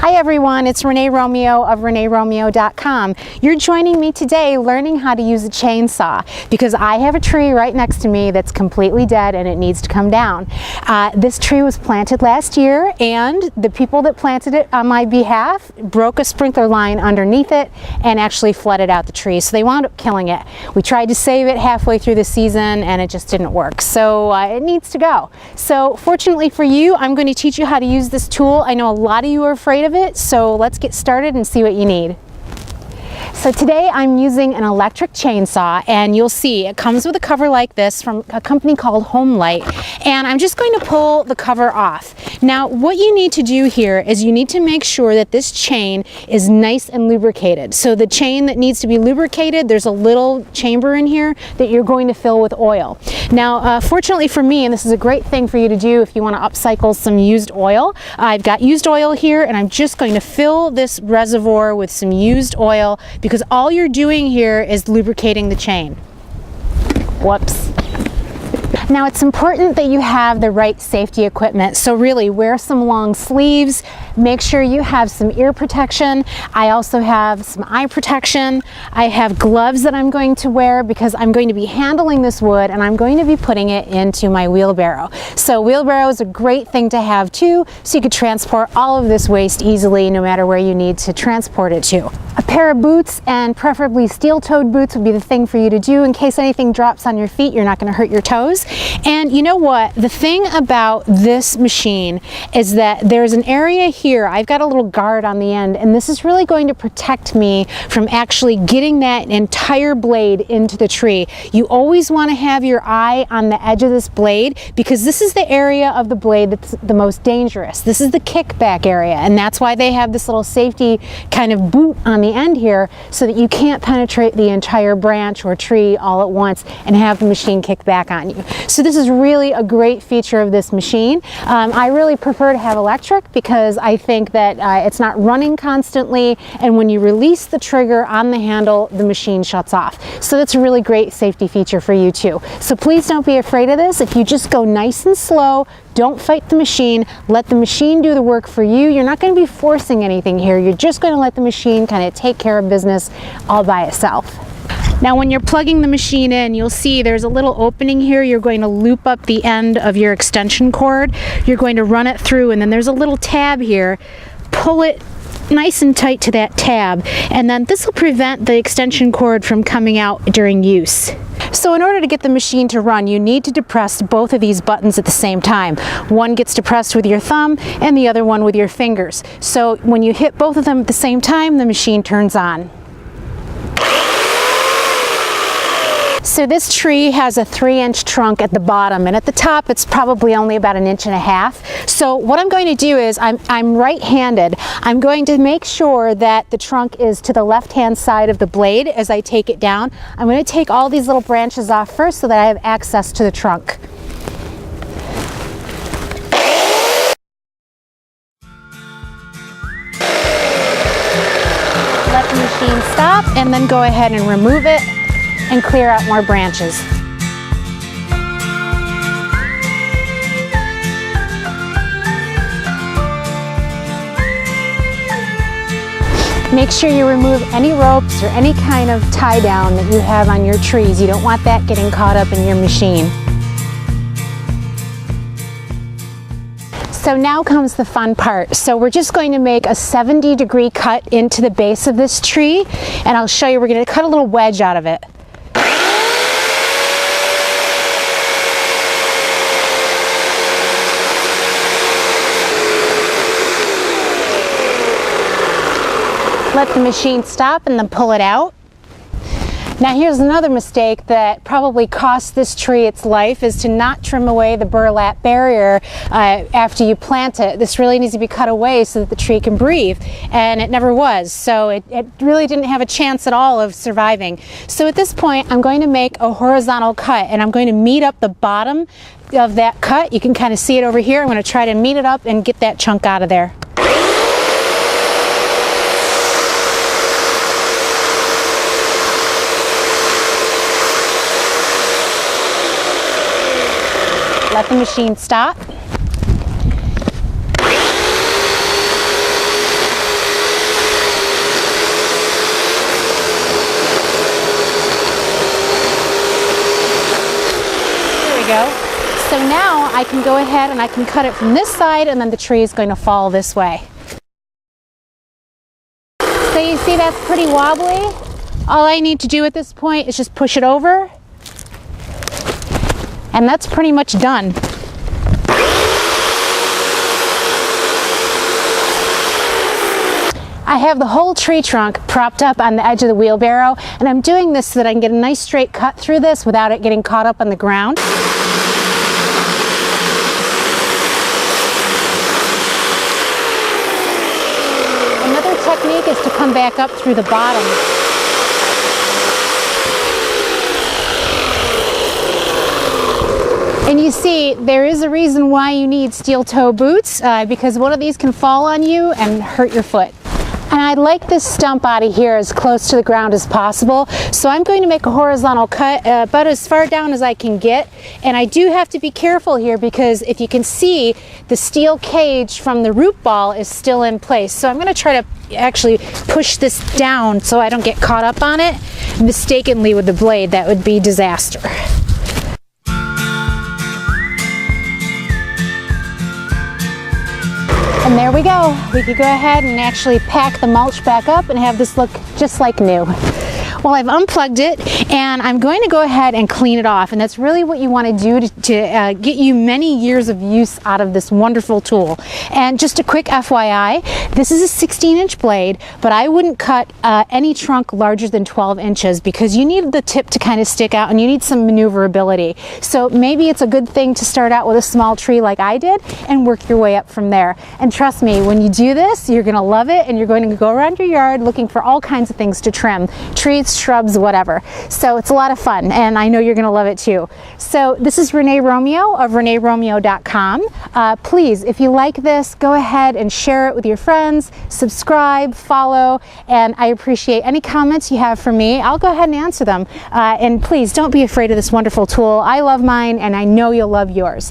Hi everyone, it's Renee Romeo of ReneeRomeo.com. You're joining me today learning how to use a chainsaw because I have a tree right next to me that's completely dead and it needs to come down. This tree was planted last year and the people that planted it on my behalf broke a sprinkler line underneath it and actually flooded out the tree, so they wound up killing it. We tried to save it halfway through the season and it just didn't work, so it needs to go. So fortunately for you, I'm going to teach you how to use this tool. I know a lot of you are afraid of it, so let's get started and see what you need. So today I'm using an electric chainsaw, and you'll see it comes with a cover like this from a company called Homelight, and I'm just going to pull the cover off. Now what you need to do here is you need to make sure that this chain is nice and lubricated. So the chain that needs to be lubricated, there's a little chamber in here that you're going to fill with oil. Now fortunately for me, and this is a great thing for you to do if you want to upcycle some used oil, I've got used oil here and I'm just going to fill this reservoir with some used oil because all you're doing here is lubricating the chain. Whoops. Now it's important that you have the right safety equipment, so really wear some long sleeves, make sure you have some ear protection. I also have some eye protection. I have gloves that I'm going to wear because I'm going to be handling this wood and I'm going to be putting it into my wheelbarrow. So wheelbarrow is a great thing to have too, so you could transport all of this waste easily no matter where you need to transport it to. A pair of boots, and preferably steel-toed boots, would be the thing for you to do in case anything drops on your feet. You're not going to hurt your toes. And you know what? The thing about this machine is that there's an area here. I've got a little guard on the end, and this is really going to protect me from actually getting that entire blade into the tree. You always want to have your eye on the edge of this blade because this is the area of the blade that's the most dangerous. This is the kickback area, and that's why they have this little safety kind of boot on the end here so that you can't penetrate the entire branch or tree all at once and have the machine kick back on you. So this is really a great feature of this machine. I really prefer to have electric because I think that it's not running constantly, and when you release the trigger on the handle, the machine shuts off. So that's a really great safety feature for you too. So please don't be afraid of this. If you just go nice and slow, don't fight the machine, let the machine do the work for you. You're not going to be forcing anything here. You're just going to let the machine kind of take care of business all by itself. Now when you're plugging the machine in, you'll see there's a little opening here. You're going to loop up the end of your extension cord. You're going to run it through, and then there's a little tab here. Pull it nice and tight to that tab, and then this will prevent the extension cord from coming out during use. So in order to get the machine to run, you need to depress both of these buttons at the same time. One gets depressed with your thumb and the other one with your fingers. So when you hit both of them at the same time, the machine turns on. So this tree has a 3-inch trunk at the bottom, and at the top it's probably only about 1.5 inches. So what I'm going to do is, I'm right-handed. I'm going to make sure that the trunk is to the left-hand side of the blade as I take it down. I'm going to take all these little branches off first so that I have access to the trunk. Let the machine stop and then go ahead and remove it and clear out more branches. Make sure you remove any ropes or any kind of tie down that you have on your trees. You don't want that getting caught up in your machine. So now comes the fun part. So we're just going to make a 70-degree cut into the base of this tree, and I'll show you. We're going to cut a little wedge out of it. Let the machine stop and then pull it out. Now here's another mistake that probably cost this tree its life, is to not trim away the burlap barrier after you plant it. This really needs to be cut away so that the tree can breathe, and it never was. So it really didn't have a chance at all of surviving. So at this point I'm going to make a horizontal cut, and I'm going to meet up the bottom of that cut. You can kind of see it over here. I'm going to try to meet it up and get that chunk out of there. Let the machine stop. go. So now I can go ahead and I can cut it from this side, and then the tree is going to fall this way. So you see that's pretty wobbly. All I need to do at this point is just push it over, and that's pretty much done. I have the whole tree trunk propped up on the edge of the wheelbarrow, and I'm doing this so that I can get a nice straight cut through this without it getting caught up on the ground. Another technique is to come back up through the bottom. And you see, there is a reason why you need steel toe boots, because one of these can fall on you and hurt your foot. And I'd like this stump out of here as close to the ground as possible. So I'm going to make a horizontal cut about as far down as I can get. And I do have to be careful here because if you can see, the steel cage from the root ball is still in place. So I'm going to try to actually push this down so I don't get caught up on it mistakenly with the blade. That would be disaster. And there we go. We could go ahead and actually pack the mulch back up and have this look just like new. Well, I've unplugged it and I'm going to go ahead and clean it off, and that's really what you want to do to get you many years of use out of this wonderful tool. And just a quick FYI, this is a 16-inch blade, but I wouldn't cut any trunk larger than 12 inches because you need the tip to kind of stick out and you need some maneuverability. So maybe it's a good thing to start out with a small tree like I did and work your way up from there. And trust me, when you do this, you're going to love it, and you're going to go around your yard looking for all kinds of things to trim. Trees, shrubs, whatever. So it's a lot of fun, and I know you're going to love it too. So this is Renee Romeo of ReneeRomeo.com. Please, if you like this, go ahead and share it with your friends, subscribe, follow, and I appreciate any comments you have for me. I'll go ahead and answer them. And please don't be afraid of this wonderful tool. I love mine, and I know you'll love yours.